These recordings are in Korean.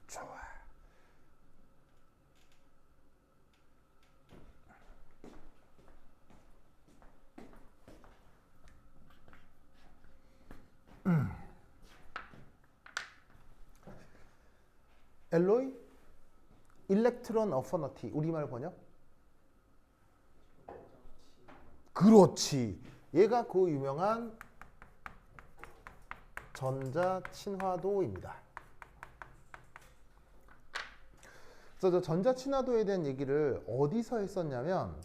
좋아. 엘로이 일렉트론 어퍼너티 우리말 번역? 그렇지. 얘가 그 유명한 전자친화도입니다. 그래서 저 전자친화도에 대한 얘기를 어디서 했었냐면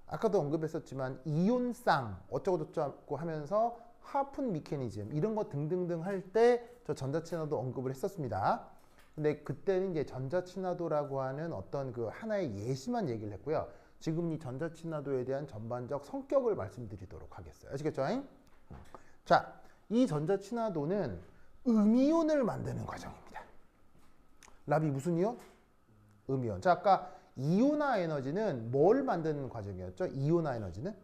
아까도 언급했었지만 이온쌍 어쩌고저쩌고 하면서 하픈 미케니즘 이런 거 등등등 할 때 저 전자친화도 언급을 했었습니다. 근데 그때는 이제 전자친화도라고 하는 어떤 그 하나의 예시만 얘기를 했고요. 지금 이 전자친화도에 대한 전반적 성격을 말씀드리도록 하겠어요. 아시겠죠? 자, 이 전자친화도는 음이온을 만드는 과정입니다. 랍이 무슨 이온? 음이온. 자, 아까 이온화 에너지는 뭘 만드는 과정이었죠? 이온화 에너지는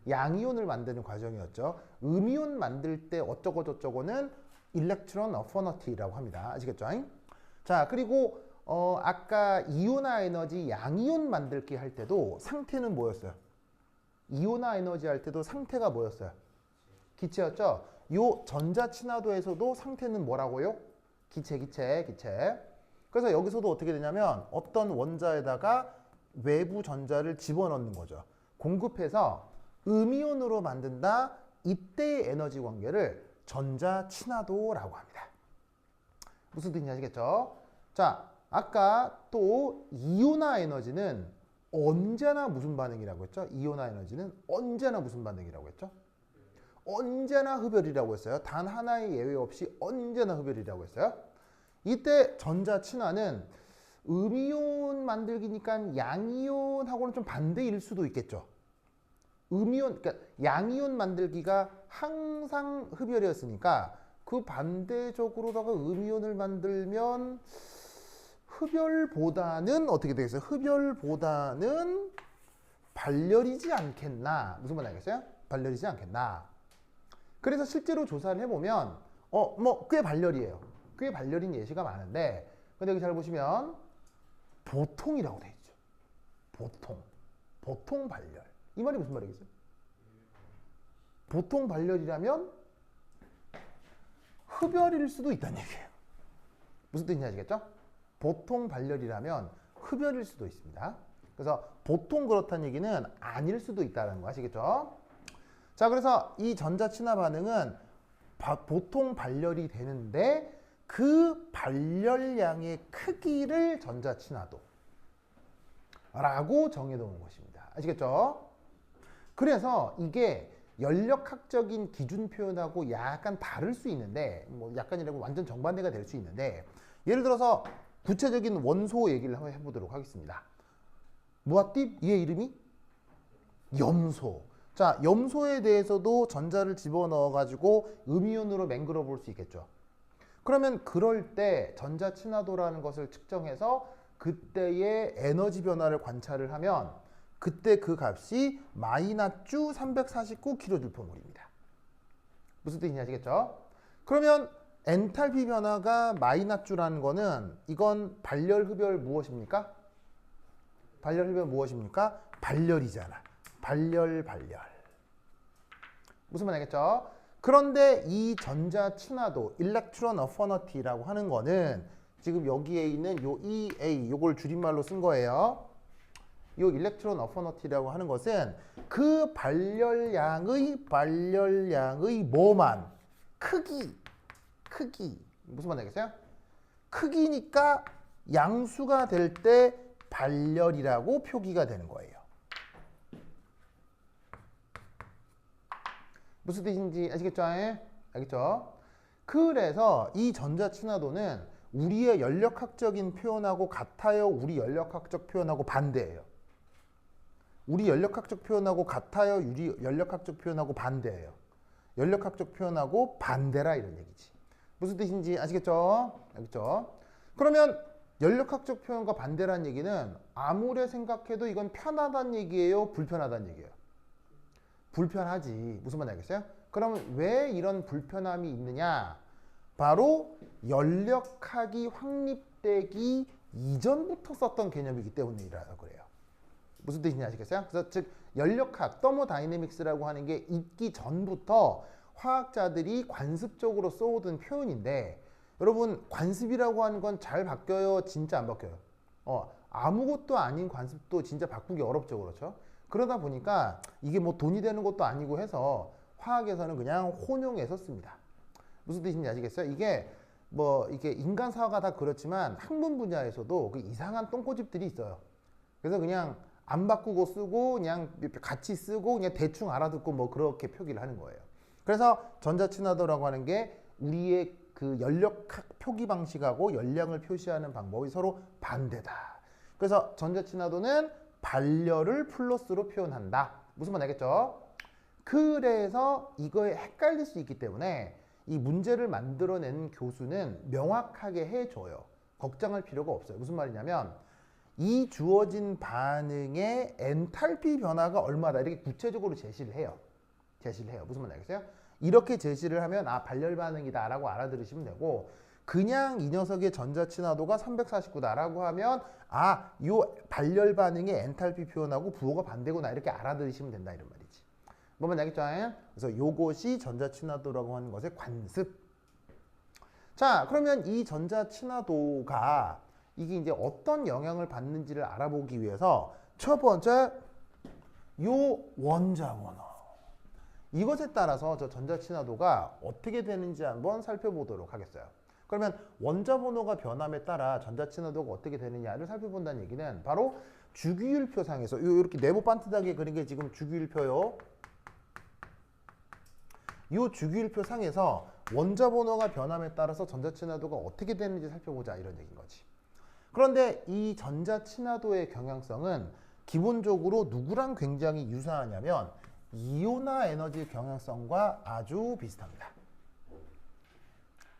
양이온을 만드는 과정이었죠. 음이온 만들 때 어쩌고저쩌고는 일렉트론 어퍼너티라고 합니다. 아시겠죠? 자, 그리고 아까 이온화 에너지 양이온 만들기 할 때도 상태는 뭐였어요? 이온화 에너지 할 때도 상태가 뭐였어요? 기체였죠? 요 전자친화도에서도 상태는 뭐라고요? 기체. 그래서 여기서도 어떻게 되냐면 어떤 원자에다가 외부 전자를 집어넣는 거죠. 공급해서 음이온으로 만든다. 이때의 에너지 관계를 전자친화도라고 합니다. 무슨 뜻인지 아시겠죠? 자, 아까 또 이온화 에너지는 언제나 무슨 반응이라고 했죠? 이온화 에너지는 언제나 무슨 반응이라고 했죠? 언제나 흡열이라고 했어요. 단 하나의 예외 없이 언제나 흡열이라고 했어요. 이때 전자친화는 음이온 만들기니까 양이온하고는 좀 반대일 수도 있겠죠. 그러니까 양이온 만들기가 항상 흡열이었으니까 그 반대적으로다가 음이온을 만들면 흡열보다는 어떻게 되겠어요? 흡열보다는 발열이지 않겠나? 무슨 말 알겠어요? 발열이지 않겠나? 그래서 실제로 조사를 해보면 꽤 발열이에요. 꽤 발열인 예시가 많은데 근데 여기 잘 보시면 보통이라고 돼 있죠. 보통 발열. 이 말이 무슨 말이겠어요? 보통 발열이라면 흡열일 수도 있다는 얘기예요. 무슨 뜻인지 아시겠죠? 보통 발열이라면 흡열일 수도 있습니다. 그래서 보통 그렇다는 얘기는 아닐 수도 있다는 거 아시겠죠? 자, 그래서 이 전자친화 반응은 보통 발열이 되는데 그 발열량의 크기를 전자친화도라고 정해놓은 것입니다. 아시겠죠? 그래서 이게 연력학적인 기준 표현하고 약간 다를 수 있는데 뭐 약간이라고 완전 정반대가 될 수 있는데 예를 들어서 구체적인 원소 얘기를 한번 해보도록 하겠습니다. 무아띠? 얘 이름이? 염소. 자, 염소에 대해서도 전자를 집어넣어 가지고 음이온으로 맹글어 볼 수 있겠죠. 그러면 그럴 때 전자친화도라는 것을 측정해서 그때의 에너지 변화를 관찰을 하면 그때 그 값이 마이너스 349kJmol입니다. 무슨 뜻인지 아시겠죠? 그러면 엔탈피 변화가 마이너스라는 거는 이건 발열 흡열 무엇입니까? 발열 흡열 무엇입니까? 발열이잖아. 발열. 무슨 말 알겠죠? 그런데 이 전자친화도 일렉트론 어퍼너티라고 하는 거는 지금 여기에 있는 요 EA 요걸 줄임말로 쓴 거예요. 요 일렉트론 어퍼너티라고 하는 것은 그 발열량의 뭐만 크기 무슨 말 알겠어요? 크기니까 양수가 될 때 발열이라고 표기가 되는 거예요. 무슨 뜻인지 아시겠죠? 알겠죠? 그래서 이 전자친화도는 우리의 연력학적인 표현하고 같아요? 우리 연력학적 표현하고 반대예요? 우리 연력학적 표현하고 같아요? 우리 연력학적 표현하고 반대예요? 연력학적 표현하고 반대라 이런 얘기지. 무슨 뜻인지 아시겠죠? 알겠죠? 그러면 연력학적 표현과 반대라는 얘기는 아무리 생각해도 이건 편하다는 얘기예요? 불편하다는 얘기예요? 불편하지. 무슨 말인지 알겠어요? 그러면 왜 이런 불편함이 있느냐? 바로 연력학이 확립되기 이전부터 썼던 개념이기 때문이라고 그래요. 무슨 뜻인지 아시겠어요? 그래서 즉 연력학, 더모다이내믹스라고 하는 게 있기 전부터 화학자들이 관습적으로 써오던 표현인데, 여러분 관습이라고 하는 건 잘 바뀌어요? 진짜 안 바뀌어요? 아무것도 아닌 관습도 진짜 바꾸기 어렵죠. 그렇죠? 그러다 보니까 이게 뭐 돈이 되는 것도 아니고 해서 화학에서는 그냥 혼용해서 씁니다. 무슨 뜻인지 아시겠어요? 이게 뭐 이게 인간사가 다 그렇지만 학문 분야에서도 그 이상한 똥꼬집들이 있어요. 그래서 그냥 안 바꾸고 쓰고 그냥 같이 쓰고 그냥 대충 알아듣고 뭐 그렇게 표기를 하는 거예요. 그래서 전자친화도라고 하는 게 우리의 그 연력학 표기 방식하고 연량을 표시하는 방법이 서로 반대다. 그래서 전자친화도는 발열을 플러스로 표현한다. 무슨 말 알겠죠? 그래서 이거에 헷갈릴 수 있기 때문에 이 문제를 만들어낸 교수는 명확하게 해줘요. 걱정할 필요가 없어요. 무슨 말이냐면 이 주어진 반응의 엔탈피 변화가 얼마다 이렇게 구체적으로 제시를 해요. 무슨 말 알겠어요? 이렇게 제시를 하면 발열 반응이다 라고 알아들으시면 되고, 그냥 이 녀석의 전자친화도가 349다라고 하면 요 발열 반응의 엔탈피 표현하고 부호가 반대구나 이렇게 알아들으시면 된다 이런 말이지. 뭐만 알겠죠? 그래서 요것이 전자친화도라고 하는 것의 관습. 자, 그러면 이 전자친화도가 이게 이제 어떤 영향을 받는지를 알아보기 위해서 첫 번째 요 원자번호, 이것에 따라서 저 전자친화도가 어떻게 되는지 한번 살펴보도록 하겠어요. 그러면 원자번호가 변함에 따라 전자친화도가 어떻게 되느냐를 살펴본다는 얘기는 바로 주기율표상에서 이렇게 네모 반듯하게 그린 게 지금 주기율표요. 이 주기율표 상에서 원자번호가 변함에 따라서 전자친화도가 어떻게 되는지 살펴보자 이런 얘기인 거지. 그런데 이 전자친화도의 경향성은 기본적으로 누구랑 굉장히 유사하냐면 이온화 에너지 경향성과 아주 비슷합니다.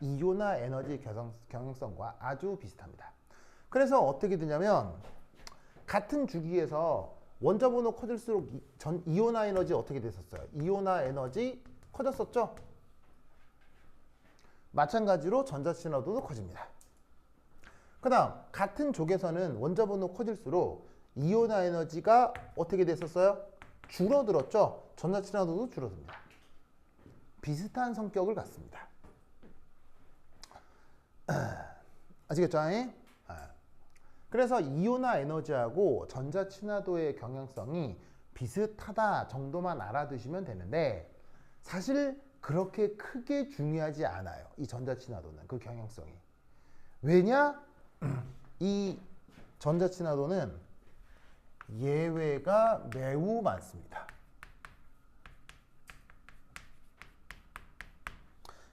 이온화 에너지 경향성과 아주 비슷합니다. 그래서 어떻게 되냐면 같은 주기에서 원자번호 커질수록 이온화 에너지 어떻게 됐었어요? 이온화 에너지 커졌었죠? 마찬가지로 전자친화도도 커집니다. 그 다음 같은 족에서는 원자번호 커질수록 이온화 에너지가 어떻게 됐었어요? 줄어들었죠? 전자친화도도 줄어듭니다. 비슷한 성격을 갖습니다. 아시겠죠? 그래서 이온화 에너지하고 전자친화도의 경향성이 비슷하다 정도만 알아두시면 되는데 사실 그렇게 크게 중요하지 않아요. 이 전자친화도는 그 경향성이. 왜냐? 이 전자친화도는 예외가 매우 많습니다.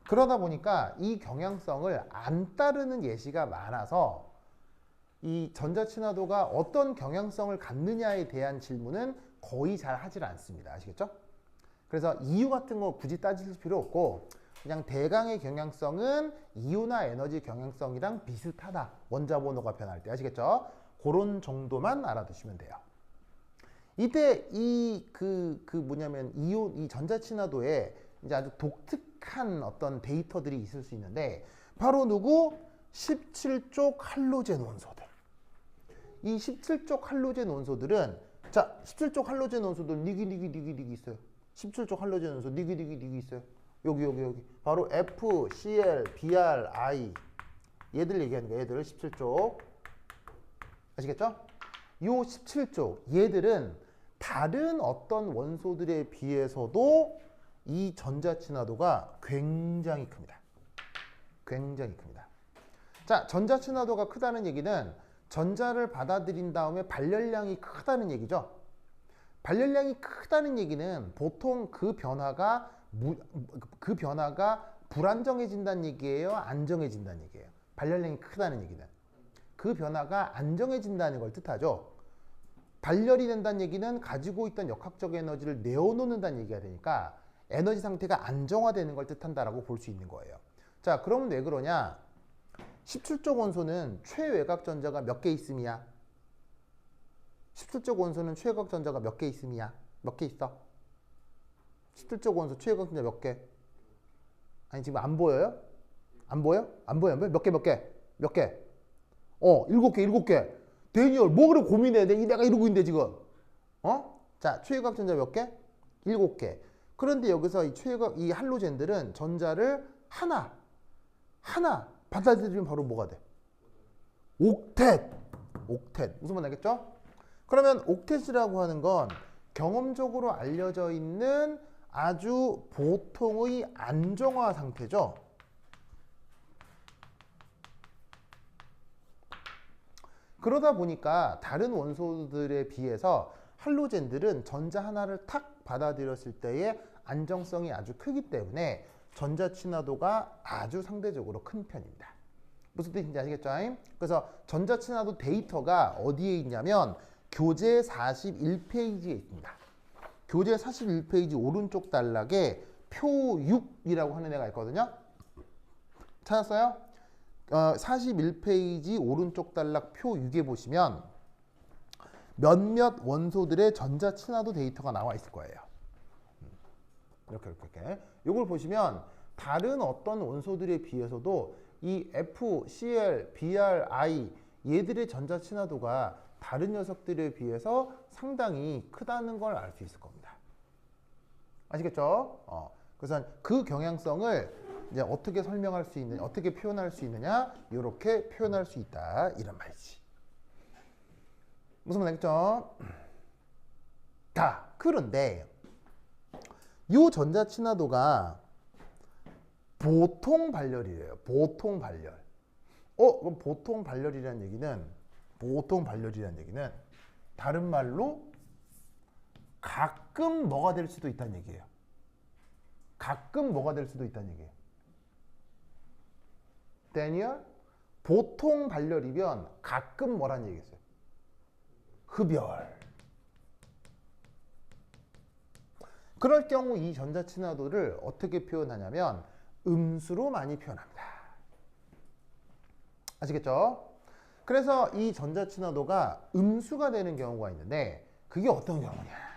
그러다 보니까 이 경향성을 안 따르는 예시가 많아서 이 전자친화도가 어떤 경향성을 갖느냐에 대한 질문은 거의 잘 하질 않습니다. 아시겠죠? 그래서 이유 같은 거 굳이 따질 필요 없고 그냥 대강의 경향성은 이온화 에너지 경향성이랑 비슷하다. 원자번호가 변할 때. 아시겠죠? 그런 정도만 알아두시면 돼요. 이때 이 전자친화도에 이제 아주 독특한 어떤 데이터들이 있을 수 있는데 바로 누구? 17쪽 할로젠 원소들. 이 17쪽 할로젠 원소들은 17쪽 할로젠 원소들 니기 있어요. 17쪽 할로젠 원소 니기 있어요. 여기 바로 F, Cl, Br, I 얘들 얘기하는 거예요. 얘들 17쪽 아시겠죠? 요 17쪽 얘들은 다른 어떤 원소들에 비해서도 이 전자친화도가 굉장히 큽니다. 굉장히 큽니다. 자, 전자친화도가 크다는 얘기는 전자를 받아들인 다음에 발열량이 크다는 얘기죠. 발열량이 크다는 얘기는 보통 그 변화가 불안정해진다는 얘기예요? 안정해진다는 얘기예요? 발열량이 크다는 얘기는. 그 변화가 안정해진다는 걸 뜻하죠. 발열이 된다는 얘기는 가지고 있던 역학적 에너지를 내어놓는다는 얘기가 되니까 에너지 상태가 안정화되는 걸 뜻한다라고 볼 수 있는 거예요. 자, 그러면 왜 그러냐? 17쪽 원소는 최외곽 전자가 몇 개 있음이야? 17쪽 원소는 최외곽 전자가 몇 개 있음이야? 몇 개 있어? 17쪽 원소 최외곽 전자 몇 개? 아니 지금 안 보여요? 안 보여? 안 보여? 안 보여? 몇 개, 몇 개? 몇 개? 7개, 7개. 데니얼, 뭐 그래 고민해? 내가 이러고 있는데 지금. 자, 최유각 전자 몇 개? 7개. 그런데 여기서 이 할로젠들은 전자를 하나 받아들이면 바로 뭐가 돼? 옥텟. 무슨 말 알겠죠? 그러면 옥텟이라고 하는 건 경험적으로 알려져 있는 아주 보통의 안정화 상태죠. 그러다 보니까 다른 원소들에 비해서 할로젠들은 전자 하나를 탁 받아들였을 때의 안정성이 아주 크기 때문에 전자 친화도가 아주 상대적으로 큰 편입니다. 무슨 뜻인지 아시겠죠? 그래서 전자 친화도 데이터가 어디에 있냐면 교재 41페이지에 있습니다. 교재 41페이지 오른쪽 단락에 표 6이라고 하는 애가 있거든요. 찾았어요? 41페이지 오른쪽 단락 표 6에 보시면 몇몇 원소들의 전자 친화도 데이터가 나와 있을 거예요. 이렇게. 이걸 보시면 다른 어떤 원소들에 비해서도 이 F, Cl, Br, I 얘들의 전자 친화도가 다른 녀석들에 비해서 상당히 크다는 걸 알 수 있을 겁니다. 아시겠죠? 그래서 그 경향성을 이제 어떻게 설명할 수 있느냐, 어떻게 표현할 수 있느냐, 이렇게 표현할 수 있다 이런 말이지. 무슨 말 알겠죠? 자, 그런데 이 전자 친화도가 보통 발열이래요. 보통 발열. 그럼 보통 발열이라는 얘기는 다른 말로 가끔 뭐가 될 수도 있다는 얘기예요. 가끔 뭐가 될 수도 있다는 얘기예요. 데니얼, 보통 발열이면 가끔 뭐라는 얘기겠어요? 흡열. 그럴 경우 이 전자 친화도를 어떻게 표현하냐면 음수로 많이 표현합니다. 아시겠죠? 그래서 이 전자 친화도가 음수가 되는 경우가 있는데 그게 어떤 경우냐?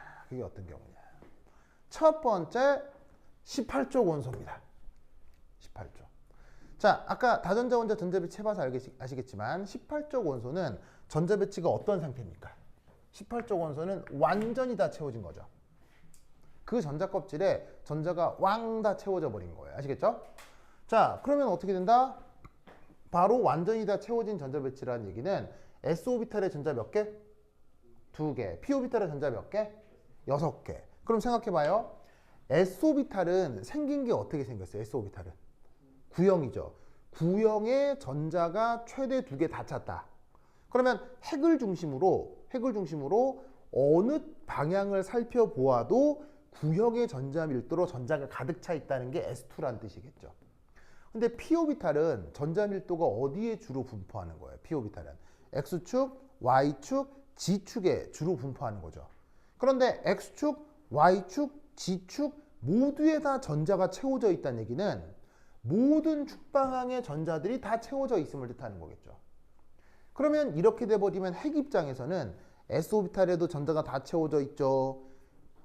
첫 번째 18쪽 원소입니다. 18쪽. 자, 아까 다전자, 원자, 전자배치 해봐서 아시겠지만 18쪽 원소는 전자배치가 어떤 상태입니까? 18쪽 원소는 완전히 다 채워진 거죠. 그 전자 껍질에 전자가 왕 다 채워져 버린 거예요. 아시겠죠? 자, 그러면 어떻게 된다? 바로 완전히 다 채워진 전자 배치라는 얘기는 s오비탈의 전자 몇 개? 2개. p오비탈의 전자 몇 개? 6개. 그럼 생각해봐요. s오비탈은 생긴 게 어떻게 생겼어요? s오비탈은 구형이죠. 구형의 전자가 최대 2개 다 찼다. 그러면 핵을 중심으로 어느 방향을 살펴보아도 구형의 전자 밀도로 전자가 가득 차 있다는 게 S2라는 뜻이겠죠. 근데 p오비탈은 전자 밀도가 어디에 주로 분포하는 거예요? p오비탈은 X축, Y축, G축에 주로 분포하는 거죠. 그런데 X축, Y축, G축 모두에 다 전자가 채워져 있다는 얘기는 모든 축방항의 전자들이 다 채워져 있음을 뜻하는 거겠죠. 그러면 이렇게 돼버리면 핵 입장에서는 S오비탈에도 전자가 다 채워져 있죠.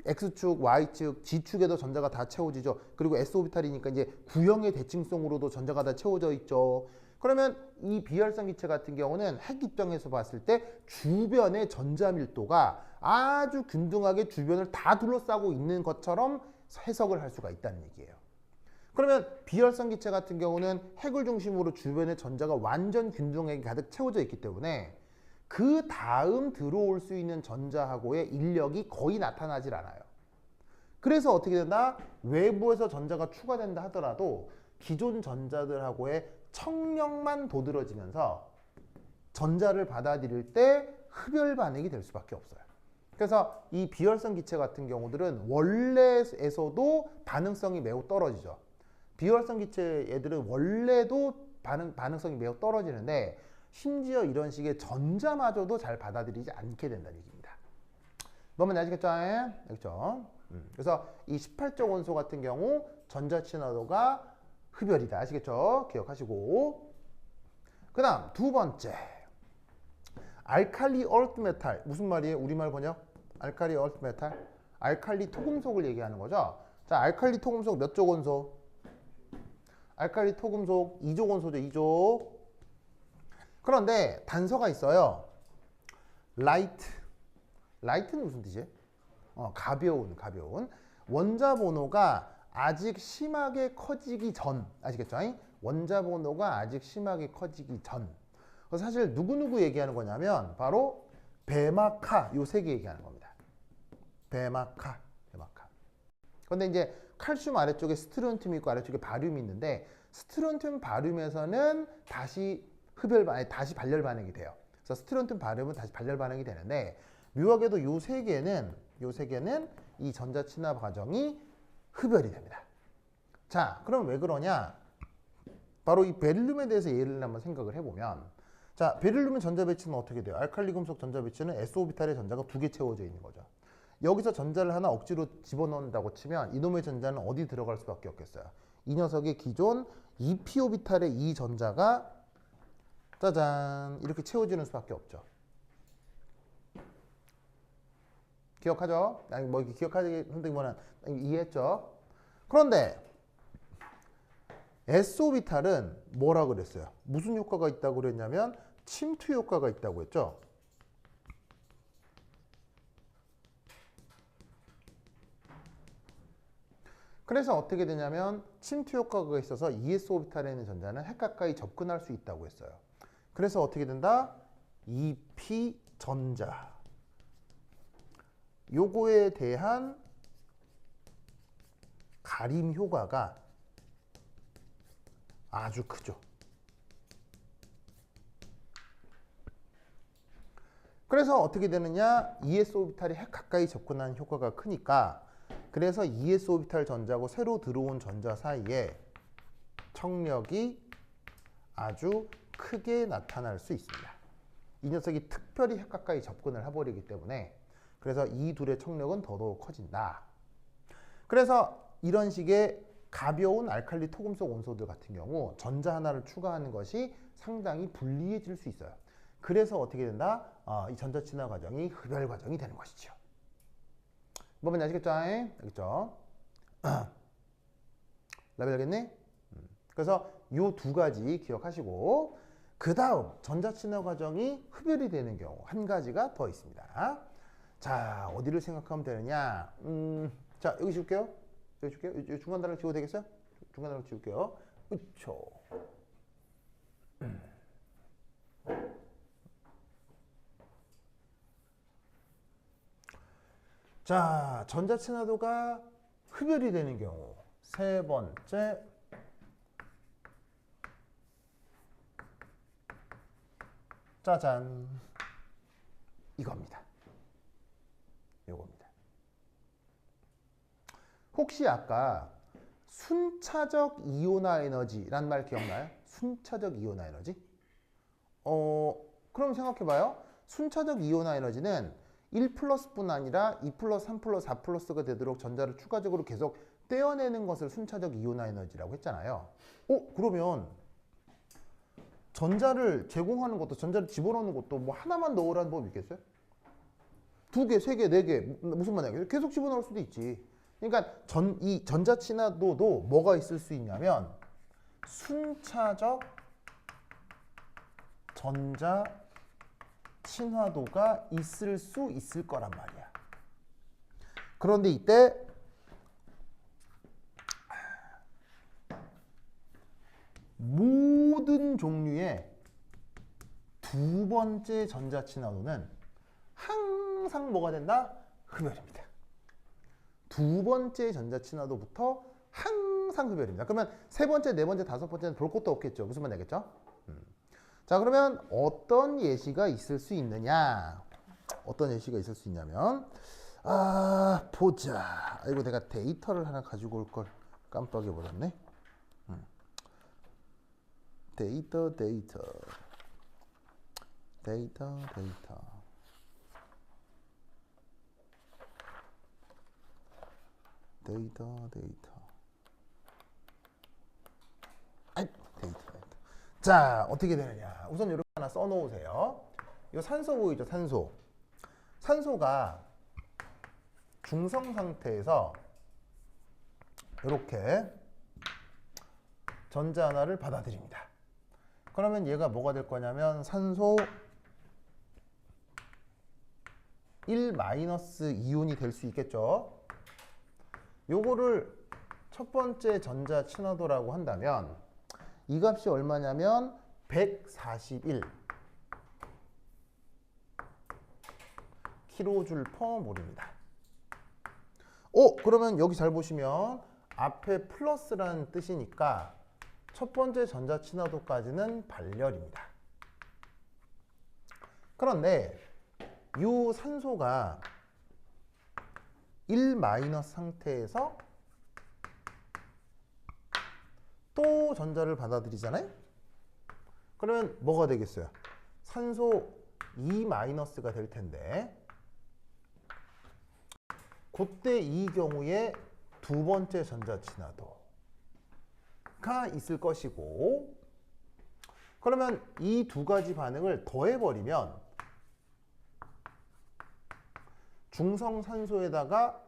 X축, Y축, G축에도 전자가 다 채워지죠. 그리고 S오비탈이니까 이제 구형의 대칭성으로도 전자가 다 채워져 있죠. 그러면 이 비활성 기체 같은 경우는 핵 입장에서 봤을 때 주변의 전자 밀도가 아주 균등하게 주변을 다 둘러싸고 있는 것처럼 해석을 할 수가 있다는 얘기예요. 그러면 비활성 기체 같은 경우는 핵을 중심으로 주변의 전자가 완전 균등하게 가득 채워져 있기 때문에 그 다음 들어올 수 있는 전자하고의 인력이 거의 나타나질 않아요. 그래서 어떻게 된다? 외부에서 전자가 추가된다 하더라도 기존 전자들하고의 청력만 도드러지면서 전자를 받아들일 때 흡열 반응이 될 수밖에 없어요. 그래서 이 비활성 기체 같은 경우들은 원래에서도 반응성이 매우 떨어지죠. 비활성 기체 애들은 원래도 반응성이 매우 떨어지는데 심지어 이런 식의 전자마저도 잘 받아들이지 않게 된다는 얘기입니다. 너무 아시겠죠? 알겠죠? 그래서 이 18쪽 원소 같은 경우 전자 친화도가 흡열이다. 아시겠죠? 기억하시고. 그 다음 두 번째 알칼리 얼트 메탈. 무슨 말이에요? 우리말 번역? 알칼리 얼트 메탈? 알칼리 토금속을 얘기하는 거죠. 자, 알칼리 토금속 몇 쪽 원소? 알칼리 토금속 2족 원소죠. 2족. 그런데 단서가 있어요. 라이트는 무슨 뜻이에요? 가벼운. 원자 번호가 아직 심하게 커지기 전. 아시겠죠? 원자 번호가 아직 심하게 커지기 전. 그래서 사실 누구 얘기하는 거냐면 바로 베마카 요 세 개 얘기하는 겁니다. 베마카. 그런데 이제 칼슘 아래쪽에 스트론튬이 있고 아래쪽에 바륨이 있는데 스트론튬 바륨에서는 다시 다시 발열 반응이 돼요. 그래서 스트론튬 바륨은 다시 발열 반응이 되는데 묘하게도 요 세 개는 이 전자 친화 과정이 흡열이 됩니다. 자, 그럼 왜 그러냐? 바로 이 베릴륨에 대해서 예를 한번 생각을 해보면, 자, 베릴륨의 전자 배치는 어떻게 돼요? 알칼리 금속 전자 배치는 SO비탈의 전자가 2개 채워져 있는 거죠. 여기서 전자를 하나 억지로 집어넣는다고 치면 이놈의 전자는 어디 들어갈 수밖에 없겠어요? 이 녀석의 기존 2p오비탈의 이 전자가 짜잔 이렇게 채워지는 수밖에 없죠. 기억하죠? 아니 뭐 기억하기 힘들면 이해했죠? 그런데 S오비탈은 뭐라 그랬어요? 무슨 효과가 있다고 그랬냐면 침투 효과가 있다고 했죠? 그래서 어떻게 되냐면 침투 효과가 있어서 ES오비탈에 있는 전자는 핵 가까이 접근할 수 있다고 했어요. 그래서 어떻게 된다? EP 전자. 요거에 대한 가림 효과가 아주 크죠. 그래서 어떻게 되느냐? ES오비탈이 핵 가까이 접근하는 효과가 크니까 그래서 ES오비탈 전자하고 새로 들어온 전자 사이에 청력이 아주 크게 나타날 수 있습니다. 이 녀석이 특별히 핵 가까이 접근을 해버리기 때문에 그래서 이 둘의 청력은 더더욱 커진다. 그래서 이런 식의 가벼운 알칼리 토금속 원소들 같은 경우 전자 하나를 추가하는 것이 상당히 불리해질 수 있어요. 그래서 어떻게 된다? 이 전자 친화 과정이 흡열 과정이 되는 것이죠. 뭔지 아시겠죠? 알겠죠? 라벨 알겠니? 그래서 이 두 가지 기억하시고 그 다음 전자 친화 과정이 흡열이 되는 경우 한 가지가 더 있습니다. 자, 어디를 생각하면 되느냐? 자, 여기 지울게요. 여기 중간 단을 지워도 되겠어요? 중간 단을 지울게요. 그쵸. 자, 전자 친화도가 흡열이 되는 경우 세 번째 짜잔 이겁니다. 요겁니다. 혹시 아까 순차적 이온화 에너지란 말 기억나요? 순차적 이온화 에너지? 그럼 생각해봐요. 순차적 이온화 에너지는 1 플러스뿐 아니라 2 플러스, 3 플러스, 4 플러스가 되도록 전자를 추가적으로 계속 떼어내는 것을 순차적 이온화 에너지라고 했잖아요. 그러면 전자를 제공하는 것도, 전자를 집어넣는 것도 뭐 하나만 넣으라는 법이 있겠어요? 2개, 3개, 4개 무슨 말이야? 계속 집어넣을 수도 있지. 그러니까 이 전자 친화도도 뭐가 있을 수 있냐면 순차적 전자 친화도가 있을 수 있을 거란 말이야. 그런데 이때 모든 종류의 두 번째 전자 친화도는 항상 뭐가 된다? 흡열입니다. 두 번째 전자 친화도부터 항상 흡열입니다. 그러면 세 번째, 네 번째, 다섯 번째는 볼 것도 없겠죠. 무슨 말인지 알겠죠? 자, 그러면 어떤 예시가 있을 수 있느냐? 어떤 예시가 있을 수 있냐면 보자. 아이고 내가 데이터를 하나 가지고 올 걸 깜빡이 버렸네. 데이터. 데이터. 자, 어떻게 되느냐? 우선 이렇게 하나 써놓으세요. 이거 산소 보이죠? 산소가 중성 상태에서 이렇게 전자 하나를 받아들입니다. 그러면 얘가 뭐가 될 거냐면 산소 1-이온이 될 수 있겠죠. 요거를 첫 번째 전자 친화도라고 한다면 이 값이 얼마냐면 141 kJ/몰입니다. 그러면 여기 잘 보시면 앞에 플러스라는 뜻이니까 첫 번째 전자 친화도까지는 발열입니다. 그런데 이 산소가 1- 상태에서 또 전자를 받아들이잖아요. 그러면 뭐가 되겠어요? 산소 2- 될 텐데 그때 이 경우에 두 번째 전자 친화도가 있을 것이고, 그러면 이 두 가지 반응을 더해버리면 중성산소에다가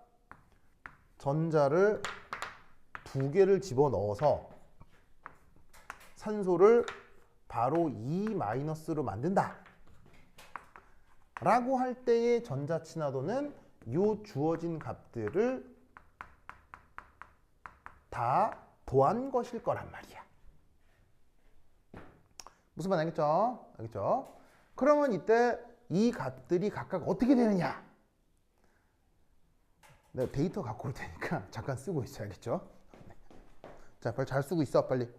전자를 두 개를 집어넣어서 산소를 바로 2- 만든다 라고 할 때의 전자 친화도는 이 주어진 값들을 다 더한 것일 거란 말이야. 무슨 말 알겠죠? 알겠죠? 그러면 이때 이 값들이 각각 어떻게 되느냐? 내가 데이터 갖고 올 테니까 잠깐 쓰고 있어야겠죠? 자, 빨리 잘 쓰고 있어, 빨리.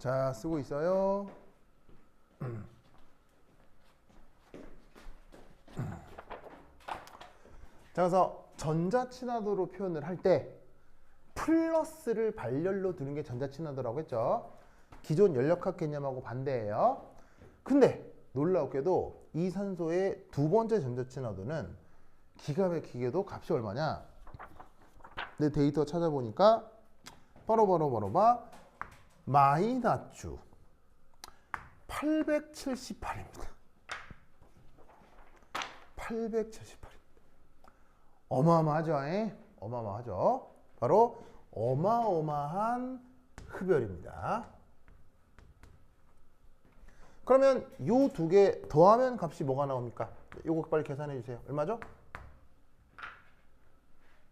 자, 쓰고 있어요. 자, 그래서 전자 친화도로 표현을 할 때 플러스를 발열로 두는 게 전자 친화도라고 했죠. 기존 연력학 개념하고 반대예요. 근데 놀라웠게도 이 산소의 두 번째 전자 친화도는 기가 막히게도 값이 얼마냐? 내 데이터 찾아보니까 바로 마이너스 878입니다. 878입니다. 어마어마하죠? 어마어마하죠? 바로 어마어마한 흡열입니다. 그러면 이 두 개 더하면 값이 뭐가 나옵니까? 이거 빨리 계산해 주세요. 얼마죠?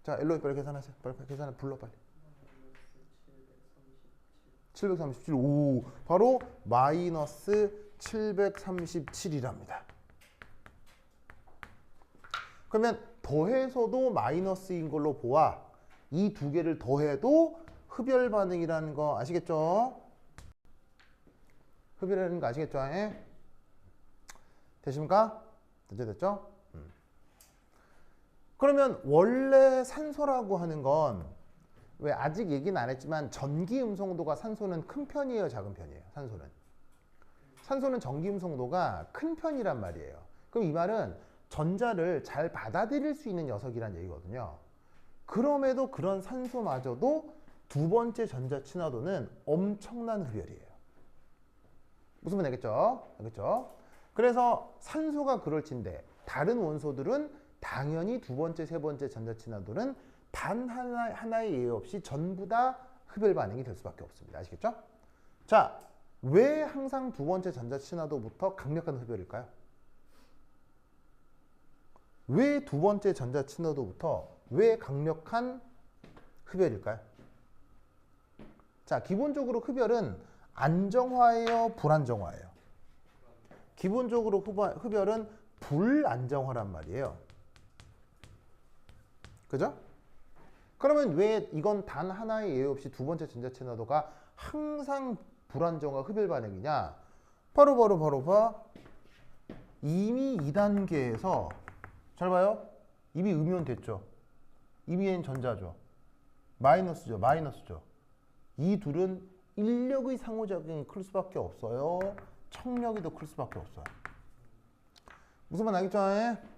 자, 엘로이 빨리 계산하세요. 빨리 계산해 불러 빨리. 737. 오, 바로 마이너스 737이랍니다. 그러면 더해서도 마이너스인 걸로 보아 이 두 개를 더해도 흡열 반응이라는 거 아시겠죠? 흡열이라는 거 아시겠죠? 되십니까? 됐죠? 그러면 원래 산소라고 하는 건 왜 아직 얘기는 안 했지만 전기 음성도가 산소는 큰 편이에요, 작은 편이에요? 산소는 전기 음성도가 큰 편이란 말이에요. 그럼 이 말은 전자를 잘 받아들일 수 있는 녀석이란 얘기거든요. 그럼에도 그런 산소마저도 두 번째 전자 친화도는 엄청난 흡열이에요. 무슨 말 알겠죠? 알겠죠? 그래서 산소가 그럴진데 다른 원소들은 당연히 두 번째, 세 번째 전자 친화도는 단 하나의 예외 없이 전부 다 흡열 반응이 될 수밖에 없습니다. 아시겠죠? 자, 왜 항상 두 번째 전자 친화도부터 강력한 흡열일까요? 왜 두 번째 전자친화도부터 왜 강력한 흡열일까요? 자, 기본적으로 흡열은 안정화예요, 불안정화예요? 기본적으로 흡열은 불안정화란 말이에요. 그죠? 그러면 왜 이건 단 하나의 예외 없이 두 번째 전자친화도가 항상 불안정화 흡열 반응이냐? 바로 봐. 이미 2단계에서 잘 봐요. 이미 음이온 됐죠. 이미 얘는 전자죠. 마이너스죠. 이 둘은 인력의 상호작용이 클 수밖에 없어요. 청력이 더 클 수밖에 없어요. 무슨 말 알겠죠?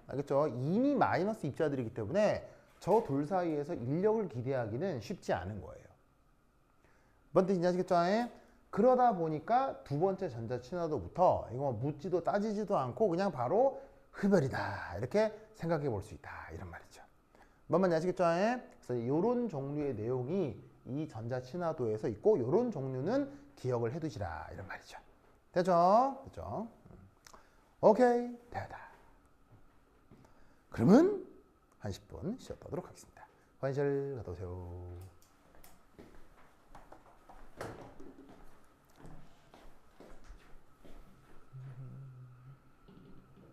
알겠죠? 이미 마이너스 입자들이기 때문에 저 둘 사이에서 인력을 기대하기는 쉽지 않은 거예요. 뭔 뜻인지 아시겠죠? 그러다 보니까 두 번째 전자친화도부터 이거 묻지도 따지지도 않고 그냥 바로 흡열이다 이렇게 생각해 볼 수 있다 이런 말이죠. 뭔 말인지 아시겠죠? 그래서 이런 종류의 내용이 이 전자친화도에서 있고 이런 종류는 기억을 해두시라 이런 말이죠. 됐죠? 됐죠? 오케이, 됐다. 그러면 한 10분 쉬었다 하도록 하겠습니다. 화장실 갔다 오세요.